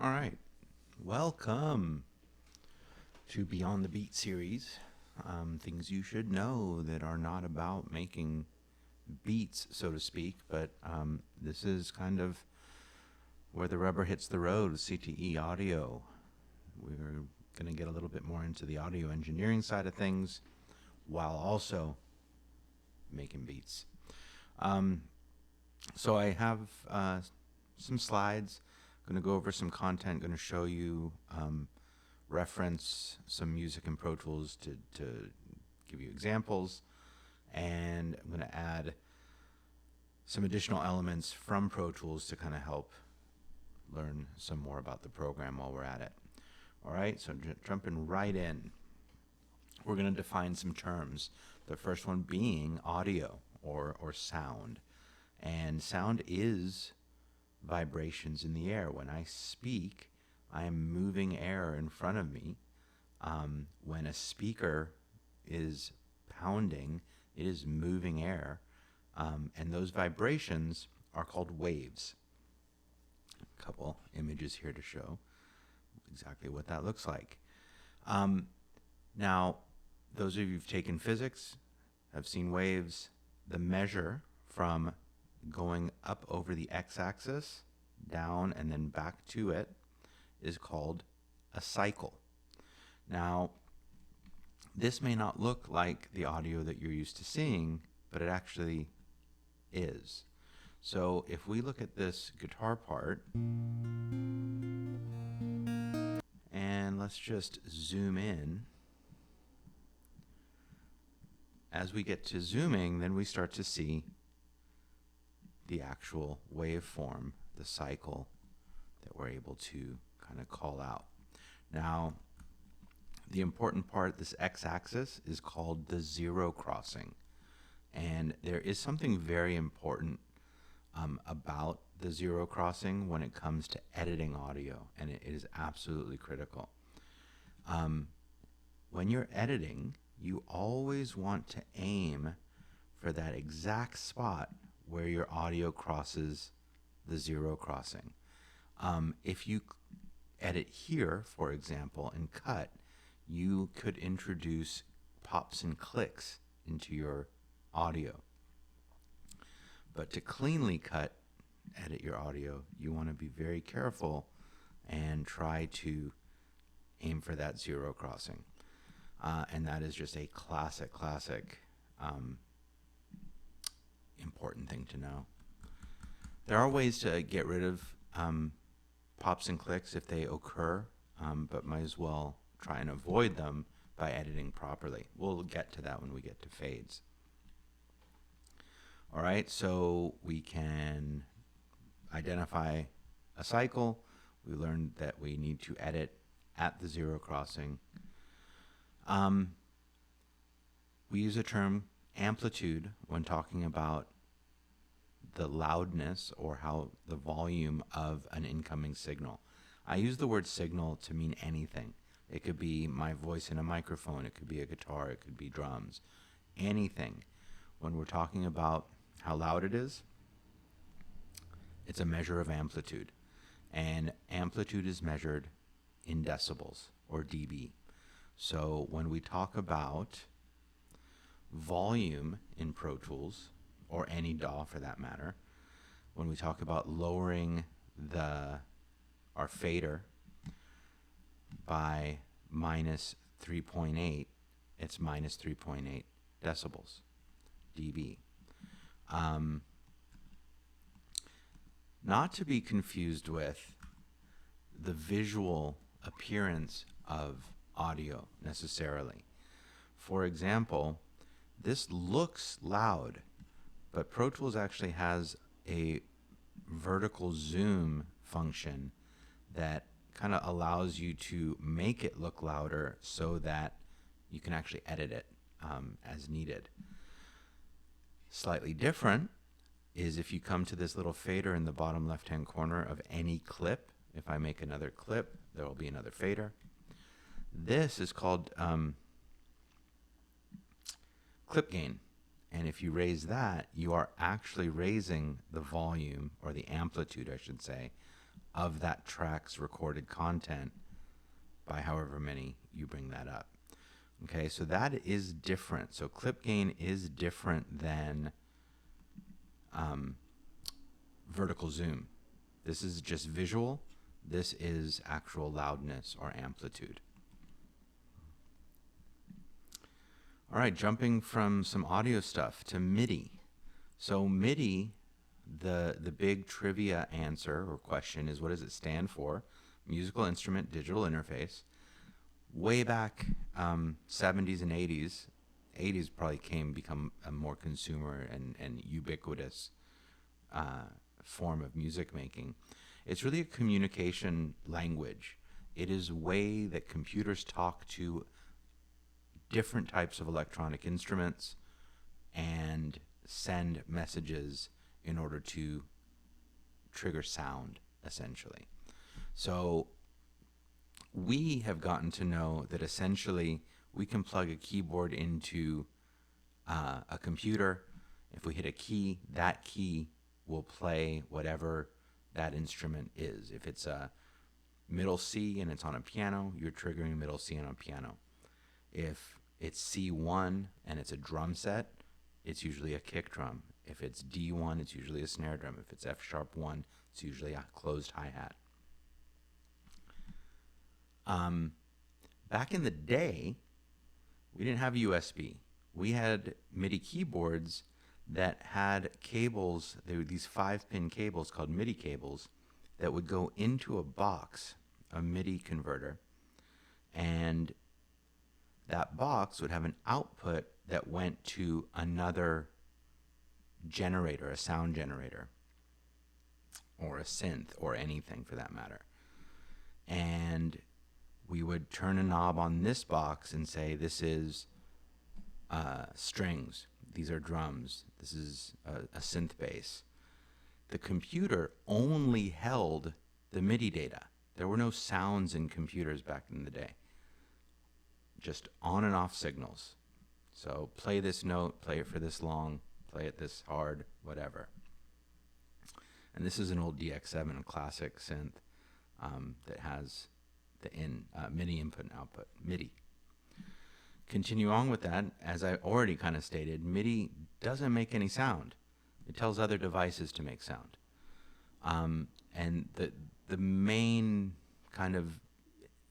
All right. Welcome to Beyond the Beat series. Things you should know that are not about making beats, so to speak, but this is kind of where the rubber hits the road, CTE audio. We're going to get a little bit more into the audio engineering side of things while also making beats. So I have some slides. Going to go over some content, going to show you, reference some music in Pro Tools to give you examples, and I'm going to add some additional elements from Pro Tools to kind of help learn some more about the program while we're at it. All right, so jumping right in, we're going to define some terms. The first one being audio or sound. And sound is vibrations in the air. When I speak, I am moving air in front of me. When a speaker is pounding, it is moving air. And those vibrations are called waves. A couple images here to show exactly what that looks like. Now, those of you who've taken physics have seen waves. The measure from going up over the x-axis, down, and then back to it is called a cycle. Now, this may not look like the audio that you're used to seeing, but it actually is. So if we look at this guitar part, and let's just zoom in. As we get to zooming, then we start to see the actual waveform, the cycle that we're able to kind of call out. Now, the important part, this x-axis, is called the zero crossing. And there is something very important about the zero crossing when it comes to editing audio, and it is absolutely critical. When you're editing, you always want to aim for that exact spot where your audio crosses the zero crossing. If you edit here, for example, and cut, you could introduce pops and clicks into your audio. But to cleanly edit your audio, you want to be very careful and try to aim for that zero crossing. And that is just a classic important thing to know. There are ways to get rid of pops and clicks if they occur, but might as well try and avoid them by editing properly. We'll get to that when we get to fades. All right, so we can identify a cycle. We learned that we need to edit at the zero crossing. We use a term amplitude when talking about the loudness or how the volume of an incoming signal. I use the word signal to mean anything. It could be my voice in a microphone, it could be a guitar, it could be drums, anything. When we're talking about how loud it is, it's a measure of amplitude. And amplitude is measured in decibels or dB. So when we talk about volume in Pro Tools, or any DAW for that matter, when we talk about lowering our fader by minus 3.8, it's minus 3.8 decibels, dB. Not to be confused with the visual appearance of audio necessarily. For example, this looks loud, but Pro Tools actually has a vertical zoom function that kind of allows you to make it look louder so that you can actually edit it as needed. Slightly different is if you come to this little fader in the bottom left-hand corner of any clip. If I make another clip, there will be another fader. This is called clip gain. And if you raise that, you are actually raising the volume, or the amplitude, I should say, of that track's recorded content by however many you bring that up. Okay, so that is different. So clip gain is different than vertical zoom. This is just visual. This is actual loudness or amplitude. All right, jumping from some audio stuff to MIDI. So MIDI, the big trivia answer or question is, what does it stand for? Musical Instrument Digital Interface. Way back 70s and 80s, 80s probably become a more consumer and ubiquitous form of music making. It's really a communication language. It is a way that computers talk to different types of electronic instruments and send messages in order to trigger sound, essentially. So we have gotten to know that essentially we can plug a keyboard into a computer. If we hit a key, that key will play whatever that instrument is. If it's a middle C and it's on a piano, you're triggering middle C on a piano. If it's C1 and it's a drum set, it's usually a kick drum. If it's D1, it's usually a snare drum. If it's F#1, it's usually a closed hi-hat. Back in the day, we didn't have USB. We had MIDI keyboards that had cables. They were these 5-pin cables called MIDI cables that would go into a box, a MIDI converter, and that box would have an output that went to another generator, a sound generator, or a synth, or anything for that matter. And we would turn a knob on this box and say, this is strings, these are drums, this is a synth bass. The computer only held the MIDI data. There were no sounds in computers back in the day. Just on and off signals. So play this note, play it for this long, play it this hard, whatever. And this is an old DX7 classic synth that has the MIDI input and output, MIDI. Continue on with that, as I already kind of stated, MIDI doesn't make any sound. It tells other devices to make sound. And the main kind of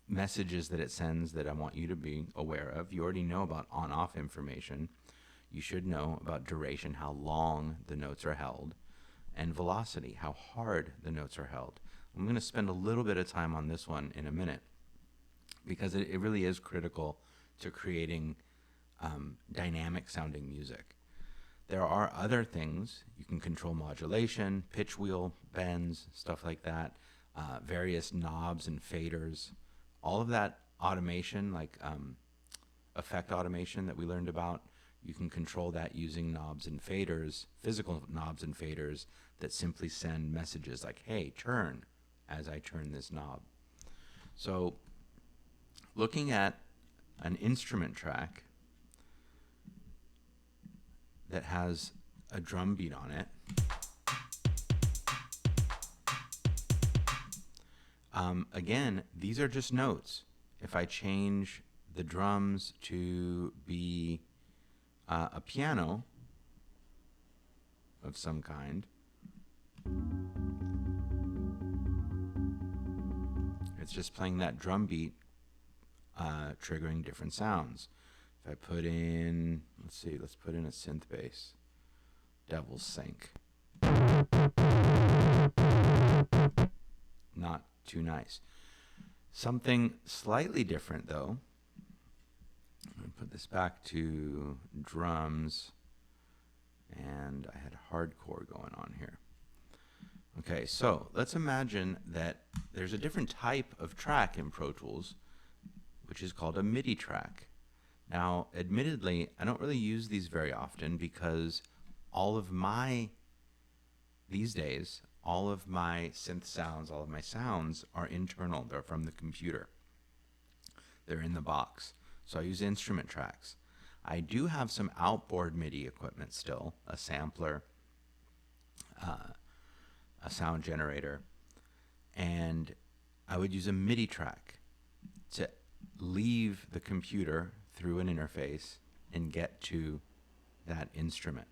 messages that it sends that I want you to be aware of, you already know about on-off information. You should know about duration, how long the notes are held, and velocity, how hard the notes are held. I'm going to spend a little bit of time on this one in a minute because it really is critical to creating dynamic sounding music. There are other things. You can control modulation, pitch wheel bends, stuff like that, various knobs and faders. All of that automation, like effect automation that we learned about, you can control that using knobs and faders, physical knobs and faders that simply send messages like, hey, turn, as I turn this knob. So looking at an instrument track that has a drum beat on it, again, these are just notes. If I change the drums to be a piano of some kind, it's just playing that drum beat, triggering different sounds. If I put in, let's put in a synth bass, Devil's Sink. Not too nice. Something slightly different though. I'm going to put this back to drums, and I had hardcore going on here. Okay, so let's imagine that there's a different type of track in Pro Tools, which is called a MIDI track. Now, admittedly, I don't really use these very often because these days, all of my synth sounds, all of my sounds are internal. They're from the computer. They're in the box. So I use instrument tracks. I do have some outboard MIDI equipment still, a sampler, a sound generator, and I would use a MIDI track to leave the computer through an interface and get to that instrument.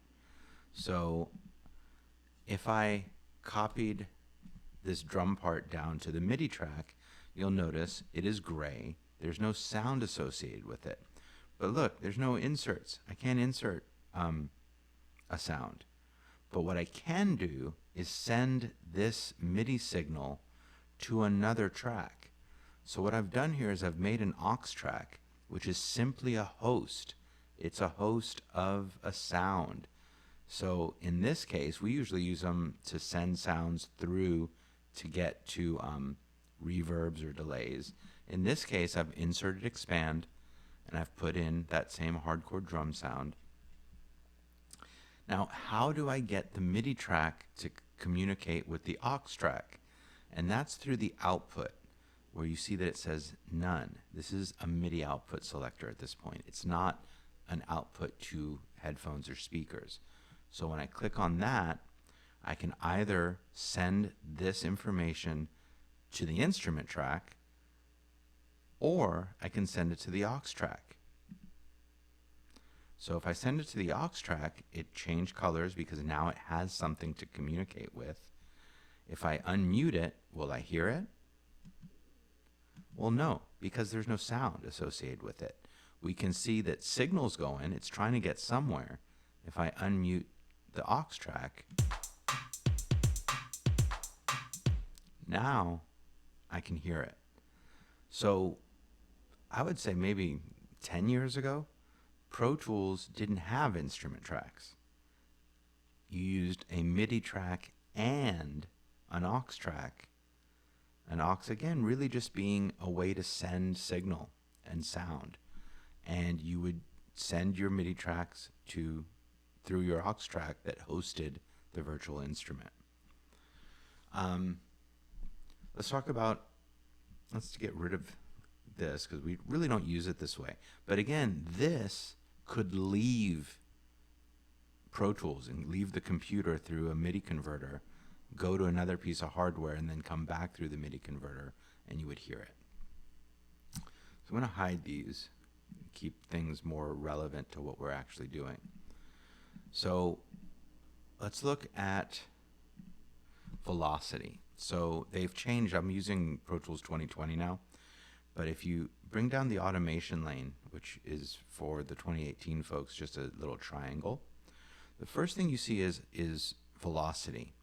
So if I copied this drum part down to the MIDI track, you'll notice it is gray. There's no sound associated with it. But look, there's no inserts. I can't insert a sound. But what I can do is send this MIDI signal to another track. So what I've done here is I've made an aux track, which is simply a host. It's a host of a sound. So in this case, we usually use them to send sounds through to get to reverbs or delays. In this case, I've inserted expand, and I've put in that same hardcore drum sound. Now, how do I get the MIDI track to communicate with the aux track? And that's through the output, where you see that it says none. This is a MIDI output selector at this point. It's not an output to headphones or speakers. So when I click on that, I can either send this information to the instrument track, or I can send it to the aux track. So if I send it to the aux track, it changed colors because now it has something to communicate with. If I unmute it, will I hear it? Well, no, because there's no sound associated with it. We can see that signal's going, it's trying to get somewhere. If I unmute the aux track, now I can hear it. So I would say maybe 10 years ago, Pro Tools didn't have instrument tracks. You used a MIDI track and an aux track. An aux, again, really just being a way to send signal and sound. And you would send your MIDI tracks through your aux track that hosted the virtual instrument. Let's get rid of this because we really don't use it this way. But again, this could leave Pro Tools and leave the computer through a MIDI converter, go to another piece of hardware, and then come back through the MIDI converter, and you would hear it. So I'm going to hide these, keep things more relevant to what we're actually doing. So let's look at velocity. So they've changed. I'm using Pro Tools 2020 now. But if you bring down the automation lane, which is for the 2018 folks, just a little triangle, the first thing you see is velocity.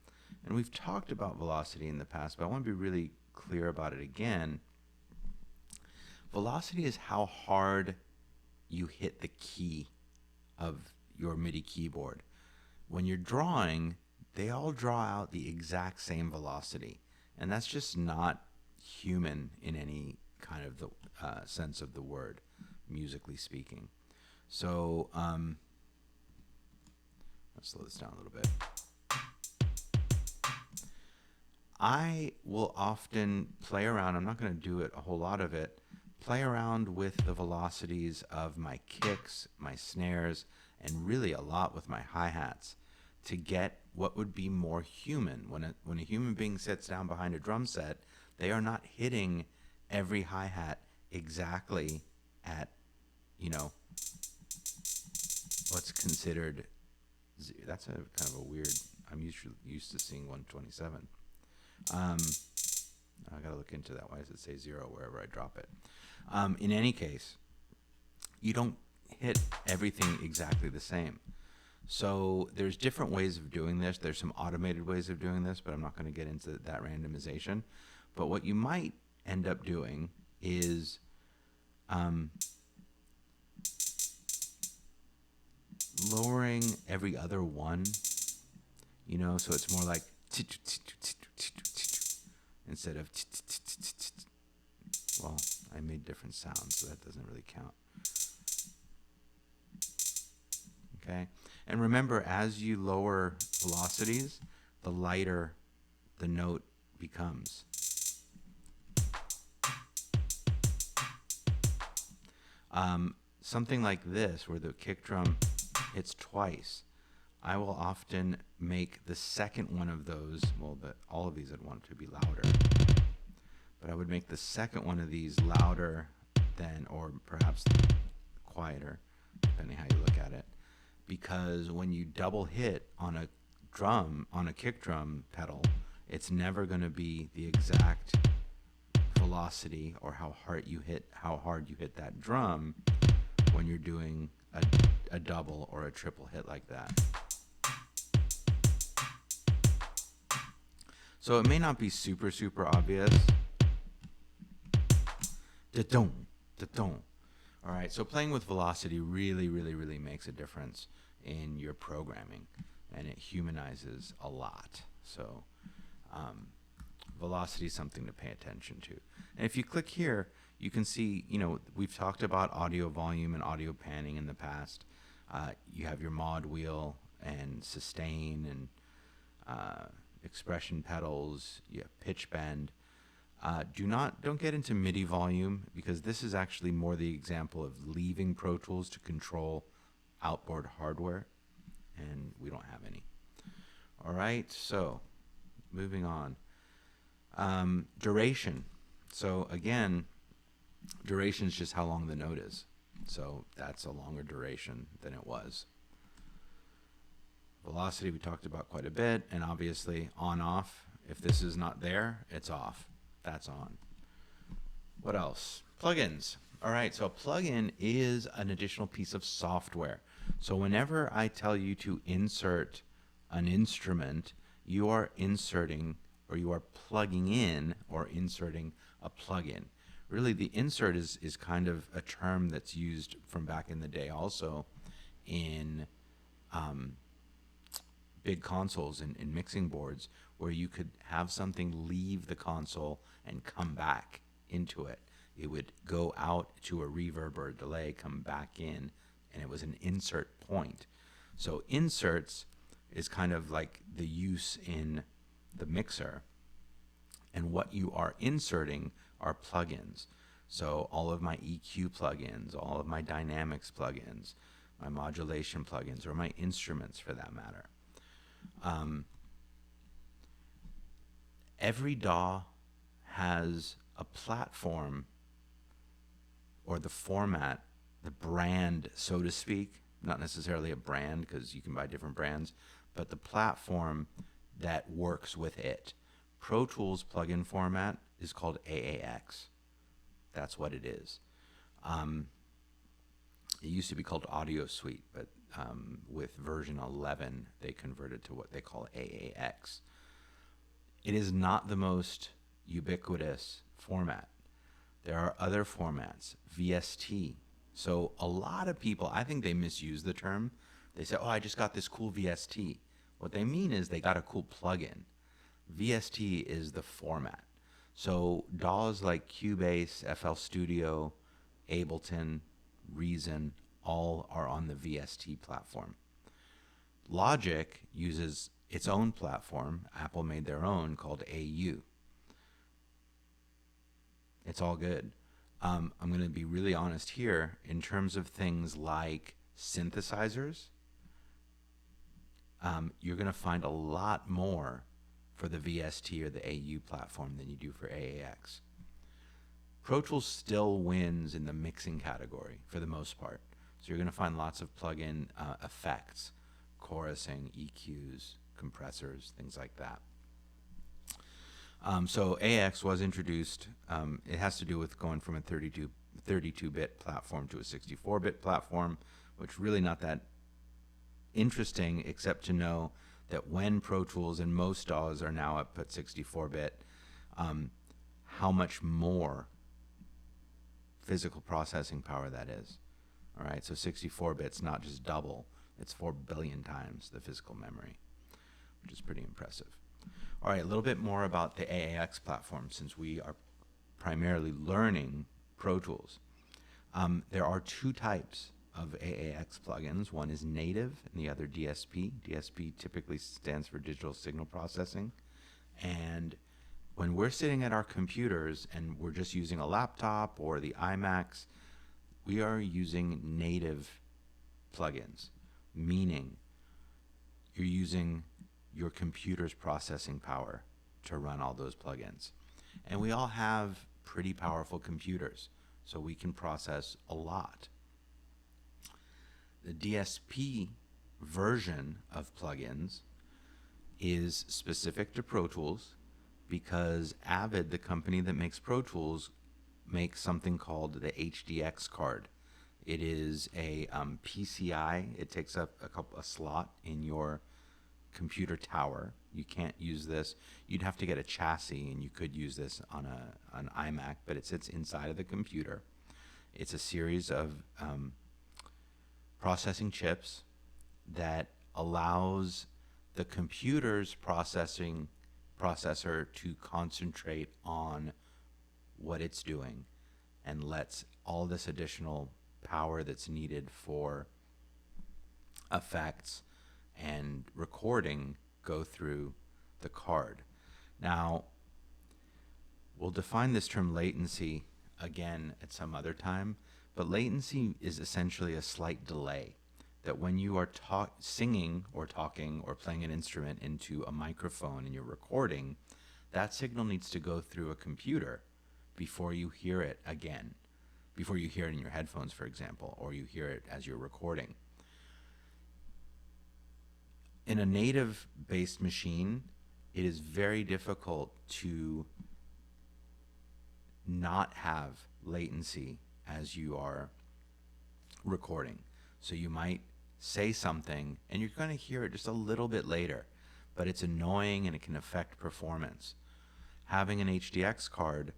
And we've talked about velocity in the past, but I want to be really clear about it again. Velocity is how hard you hit the key of your MIDI keyboard. When you're drawing, they all draw out the exact same velocity. And that's just not human in any kind of the sense of the word, musically speaking. So let's slow this down a little bit. I will often play around. I'm not going to do it a whole lot of it. Play around with the velocities of my kicks, my snares, and really a lot with my hi-hats to get what would be more human. When a human being sits down behind a drum set, they are not hitting every hi-hat exactly at, what's considered, that's a kind of a weird, I'm used to seeing 127. I gotta look into that. Why does it say 0 wherever I drop it? In any case, you don't hit everything exactly the same. So there's different ways of doing this. There's some automated ways of doing this, but I'm not going to get into that randomization. But what you might end up doing is lowering every other one, so it's more like instead of well, I made different sounds, so that doesn't really count. Okay, and remember, as you lower velocities, the lighter the note becomes. Something like this, where the kick drum hits twice, I will often make the second one of those, well, all of these I'd want to be louder, but I would make the second one of these louder than, or perhaps quieter, depending how you look at it, because when you double hit on a drum, on a kick drum pedal, it's never going to be the exact velocity or how hard you hit that drum when you're doing a double or a triple hit like that. So it may not be super obvious. Da-dum, da-dum. All right, so playing with velocity really makes a difference in your programming, and it humanizes a lot. So velocity is something to pay attention to. And if you click here, you can see, we've talked about audio volume and audio panning in the past. You have your mod wheel and sustain and expression pedals, you have pitch bend. Don't get into MIDI volume, because this is actually more the example of leaving Pro Tools to control outboard hardware, and we don't have any. All right, so moving on. Duration. So again, duration is just how long the note is. So that's a longer duration than it was. Velocity we talked about quite a bit, and obviously on off. If this is not there, it's off. That's on. What else? Plugins. All right, so a plugin is an additional piece of software. So whenever I tell you to insert an instrument, you are inserting, or you are plugging in or inserting a plugin. Really, the insert is kind of a term that's used from back in the day also in big consoles and in mixing boards, where you could have something leave the console and come back into it. It would go out to a reverb or a delay, come back in, and it was an insert point. So inserts is kind of like the use in the mixer, and what you are inserting are plugins. So all of my EQ plugins, all of my dynamics plugins, my modulation plugins, or my instruments for that matter. Every DAW has a platform, or the format, the brand, so to speak, not necessarily a brand because you can buy different brands, but the platform that works with it. Pro Tools plugin format is called AAX. That's what it is. It used to be called Audio Suite, but with version 11, they converted to what they call AAX. It is not the most ubiquitous format. There are other formats, VST. So a lot of people, I think they misuse the term. They say, oh, I just got this cool VST. What they mean is they got a cool plugin. VST is the format. So DAWs like Cubase, FL Studio, Ableton, Reason, all are on the VST platform. Logic uses its own platform. Apple made their own called AU. It's all good. I'm going to be really honest here in terms of things like synthesizers. You're going to find a lot more for the VST or the AU platform than you do for AAX. Pro Tools still wins in the mixing category for the most part. So you're going to find lots of plug-in effects, chorusing, EQs, compressors, things like that. So AX was introduced. It has to do with going from a 32-bit platform to a 64-bit platform, which really not that interesting, except to know that when Pro Tools and most DAWs are now up at 64-bit, how much more physical processing power that is. All right, so 64-bit's not just double, it's 4 billion times the physical memory, which is pretty impressive. All right, a little bit more about the AAX platform, since we are primarily learning Pro Tools. There are two types of AAX plugins. One is native and the other DSP. DSP typically stands for digital signal processing. And when we're sitting at our computers and we're just using a laptop or the iMacs, we are using native plugins, meaning you're using your computer's processing power to run all those plugins. And we all have pretty powerful computers, so we can process a lot. The DSP version of plugins is specific to Pro Tools because Avid, the company that makes Pro Tools, makes something called the HDX card. It is a PCI. It takes up a slot in your computer tower. You can't use this. You'd have to get a chassis, and you could use this on an iMac, but it sits inside of the computer. It's a series of processing chips that allows the computer's processor to concentrate on what it's doing and lets all this additional power that's needed for effects and recording go through the card. Now, we'll define this term latency again at some other time, but latency is essentially a slight delay that when you are singing or talking or playing an instrument into a microphone and you're recording, that signal needs to go through a computer before you hear it again, before you hear it in your headphones, for example, or you hear it as you're recording. In a native-based machine, it is very difficult to not have latency as you are recording. So you might say something and you're going to hear it just a little bit later, but it's annoying and it can affect performance. Having an HDX card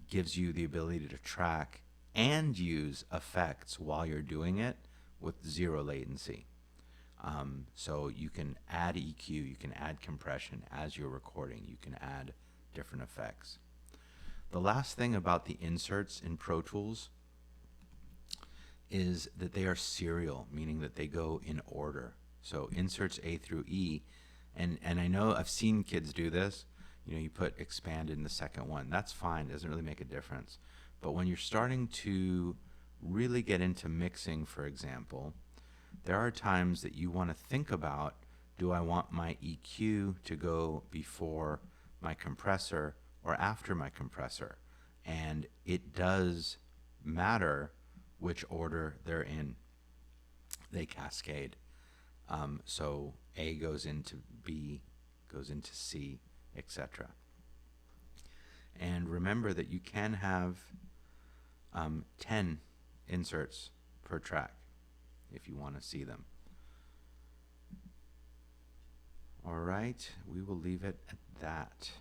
gives you the ability to track and use effects while you're doing it with zero latency. So you can add EQ, you can add compression as you're recording, you can add different effects. The last thing about the inserts in Pro Tools is that they are serial, meaning that they go in order. So inserts A through E, and I know I've seen kids do this. You know, you put expanded in the second one. That's fine, doesn't really make a difference. But when you're starting to really get into mixing, for example, there are times that you want to think about, do I want my EQ to go before my compressor or after my compressor? And it does matter which order they're in. They cascade. So A goes into B, goes into C, etc. And remember that you can have 10 inserts per track if you want to see them. All right, we will leave it at that.